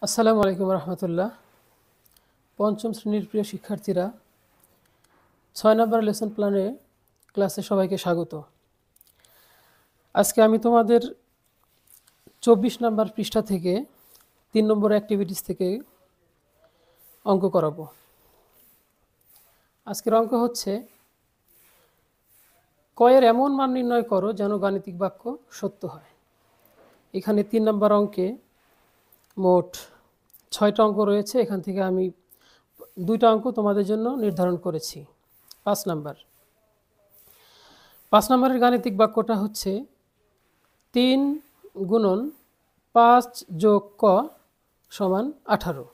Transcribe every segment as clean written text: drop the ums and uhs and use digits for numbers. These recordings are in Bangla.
আসসালামু আলাইকুম রহমতুল্লাহ। পঞ্চম শ্রেণীর প্রিয় শিক্ষার্থীরা, 6 নম্বর লেসন প্ল্যানে ক্লাসে সবাইকে স্বাগত। আজকে আমি তোমাদের 24 নম্বর পৃষ্ঠা থেকে 3 নম্বর অ্যাক্টিভিটিস থেকে অঙ্ক করাবো। আজকের অঙ্ক হচ্ছে কয়ের এমন মান নির্ণয় করো যেন গাণিতিক বাক্য সত্য হয়। এখানে 3 নম্বর অঙ্কে মোট 6টা অঙ্ক রয়েছে। এখান থেকে আমি 2টা অঙ্ক তোমাদের জন্য নির্ধারণ করেছি। 5 নম্বরের গাণিতিক বাক্যটা হচ্ছে 3 গুণন 5 যোগ ক সমান 18।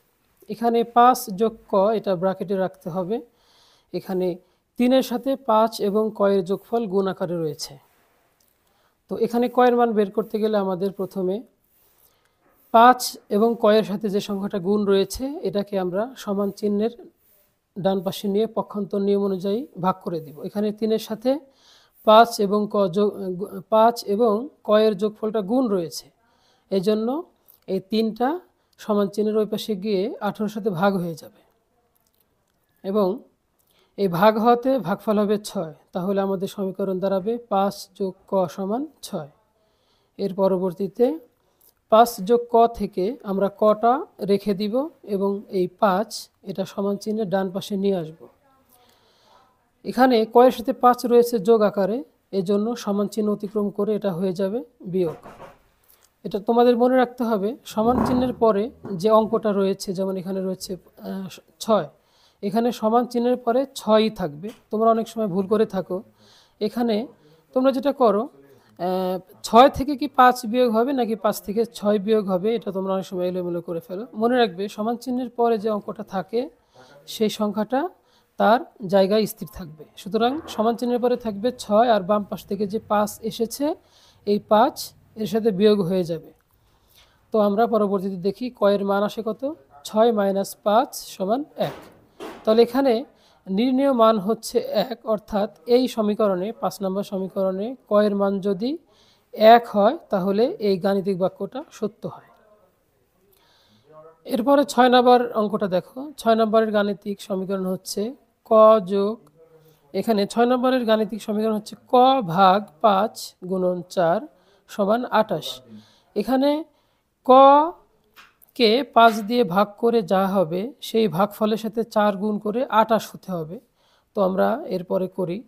এখানে 5 যোগ ক এটা ব্র্যাকেটে রাখতে হবে। এখানে 3-এর সাথে 5 এবং ক এর যোগফল গুণ আকারে রয়েছে। তো এখানে ক এর মান বের করতে গেলে আমাদের প্রথমে 5 এবং ক এর সাথে যে সংখ্যাটা গুণ রয়েছে এটাকে আমরা সমান চিহ্নের ডান পাশে নিয়ে পক্ষান্তর নিয়ম অনুযায়ী ভাগ করে দেব। এখানে 3-এর সাথে 5 এবং ক এর যোগফলটা গুণ রয়েছে, এই জন্য এই 3টা সমান চিহ্নের ওই পাশে গিয়ে 18-এর সাথে ভাগ হয়ে যাবে এবং এই ভাগ হওয়াতে ভাগফল হবে 6। তাহলে আমাদের সমীকরণ দাঁড়াবে 5 যোগ ক সমান 6। এর পরবর্তীতে 5 যোগ ক থেকে আমরা কটা রেখে দিব এবং এই 5 এটা সমান চিহ্নের ডান পাশে নিয়ে আসব। এখানে ক এর সাথে 5 রয়েছে যোগ আকারে, এজন্য সমান চিহ্ন অতিক্রম করে এটা হয়ে যাবে বিয়োগ। এটা তোমাদের মনে রাখতে হবে, সমান চিহ্নের পরে যে অঙ্কটা রয়েছে, যেমন এখানে রয়েছে 6, এখানে সমান চিহ্নের পরে 6ই থাকবে। তোমরা অনেক সময় ভুল করে থাকো। এখানে তোমরা যেটা করো, 6 থেকে কি 5 বিয়োগ হবে নাকি 5 থেকে 6 বিয়োগ হবে, এটা তোমরা অনেক সময় এলোমেলো করে ফেলো। মনে রাখবে, সমান চিহ্নের পরে যে অঙ্কটা থাকে সেই সংখ্যাটা তার জায়গায় স্থির থাকবে। সুতরাং সমান চিহ্নের পরে থাকবে 6 আর বাম পাশ থেকে যে 5 এসেছে এই 5 এর সাথে বিয়োগ হয়ে যাবে। তো আমরা পরবর্তীতে দেখি ক এর মান আসে কত, 6 - 5 সমান 1। তাহলে এখানে নির্ণেয় মান হচ্ছে 1, অর্থাৎ এই সমীকরণে 5 নম্বর সমীকরণে ক এর মান যদি 1 হয় তাহলে এই গাণিতিক বাক্যটা সত্য হয়। এরপরে 6 নম্বর অঙ্কটা দেখো। 6 নম্বরের গাণিতিক সমীকরণ হচ্ছে ক যোগ, এখানে 6 নম্বরের গাণিতিক সমীকরণ হচ্ছে ক ভাগ 5 গুণন 4 সমান 28। এখানে ক কে 5 দিয়ে ভাগ করে যা হবে সেই ভাগফলের সাথে 4 গুণ করে 28 হতে হবে। তো আমরা এরপরে করি।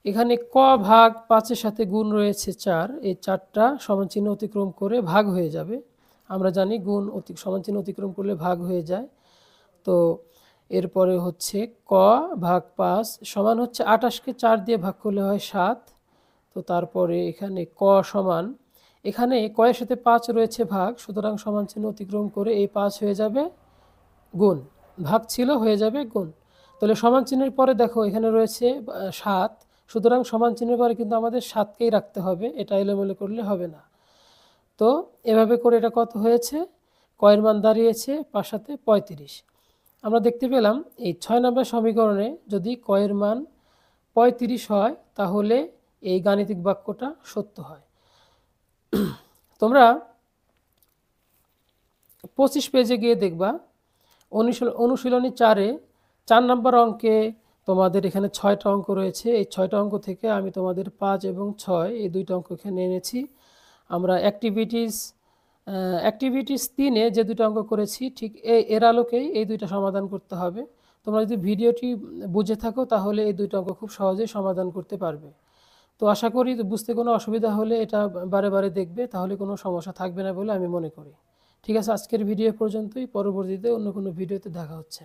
এখানে ক ভাগ 5-এর সাথে গুণ রয়েছে 4, এই 4টা সমান চিহ্ন অতিক্রম করে ভাগ হয়ে যাবে। আমরা জানি গুণ সমান চিহ্ন অতিক্রম করলে ভাগ হয়ে যায়। তো এরপরে হচ্ছে ক ভাগ 5 সমান হচ্ছে 28-কে 4 দিয়ে ভাগ করলে হয় 7। তো তারপরে এখানে ক সমান, এখানে ক এর সাথে 5 রয়েছে ভাগ, সুতরাং সমান চিহ্ন অতিক্রম করে এই 5 হয়ে যাবে গুণ, ভাগ ছিল হয়ে যাবে গুণ। তাহলে সমান চিহ্নের পরে দেখো এখানে রয়েছে 7, সুতরাং সমান চিহ্নের পরে কিন্তু আমাদের 7কেই রাখতে হবে, এটা এলোমেলো করলে হবে না। তো এভাবে করে এটা কত হয়েছে, ক এর মান দাঁড়িয়েছে 5 × 7 = 35। আমরা দেখতে পেলাম এই 6 নম্বর সমীকরণে যদি ক এর মান 35 হয় তাহলে এই গাণিতিক বাক্যটা সত্য হয়। তোমরা 25 পেজে গিয়ে দেখবা অনুশীলনী 4-এ 4 নম্বর অঙ্কে তোমাদের এখানে 6টা অঙ্ক রয়েছে। এই 6টা অঙ্ক থেকে আমি তোমাদের 5 এবং 6 এই 2টা অঙ্ক এখানে এনেছি। আমরা অ্যাক্টিভিটিস 3-এ যে 2টা অঙ্ক করেছি ঠিক এর আলোকেই এই 2টা সমাধান করতে হবে। তোমরা যদি ভিডিওটি বুঝে থাকো তাহলে এই 2টা অঙ্ক খুব সহজেই সমাধান করতে পারবে। তো আশা করি বুঝতে কোনো অসুবিধা হলে এটা বারে বারে দেখবে, তাহলে কোনো সমস্যা থাকবে না বলে আমি মনে করি। ঠিক আছে, আজকের ভিডিও পর্যন্তই। পরবর্তীতে অন্য কোনো ভিডিওতে দেখা হচ্ছে।